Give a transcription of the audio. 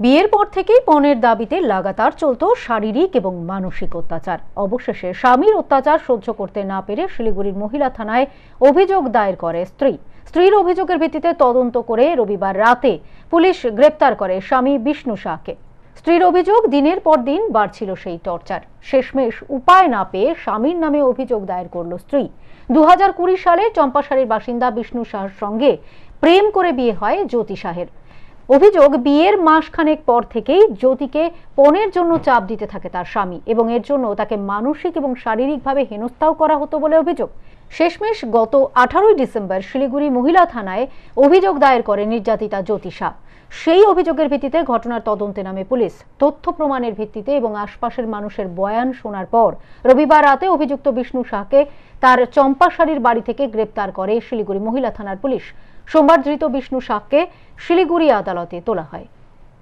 বিয়ের পর থেকেই পণের দাবিতে লাগাতার চলতো শারীরিক এবং মানসিক অত্যাচার। অবশেষে স্বামীর অত্যাচার সহ্য করতে না পেরে শিলিগুড়ির মহিলা থানায় অভিযোগ দায়ের করে স্ত্রীর অভিযোগের ভিত্তিতে তদন্ত করে রবিবার রাতে পুলিশ গ্রেপ্তার করে স্বামী বিষ্ণু শাহকে। স্ত্রীর অভিযোগ, দিনের পর দিন বাড়ছিল সেই টর্চার। শেষমেশ উপায় না পেয়ে স্বামীর নামে অভিযোগ দায়ের করল স্ত্রী। 2020 সালে চম্পাশাড়ির বাসিন্দা বিষ্ণু শাহর সঙ্গে প্রেম করে বিয়ে হয় জ্যোতি শাহের। অভিযোগ, বিয়ের মাসখানেক পর থেকেই জ্যোতিকে পণের জন্য চাপ দিতে থাকে তার স্বামী এবং এর জন্য তাকে মানসিক এবং শারীরিকভাবে হেনস্থাও করা হতো বলে অভিযোগ। শেষমেশ গত 18 ডিসেম্বর শিলিগুড়ি মহিলা থানায় অভিযোগ দায়ের করে নির্যাতিতা জ্যোতি শাহ। সেই অভিযোগের ভিত্তিতে ঘটনার তদন্তে নামে পুলিশ। তথ্য প্রমাণের ভিত্তিতে এবং আশপাশের মানুষের বয়ান শোনার পর রবিবার রাতে অভিযুক্ত বিষ্ণু শাহকে তার চম্পাশাড়ির বাড়ি থেকে গ্রেপ্তার করে শিলিগুড়ি মহিলা থানার পুলিশ। সোমবার ধৃত বিষ্ণু শাহকে শিলিগুড়ি আদালতে তোলা হয়।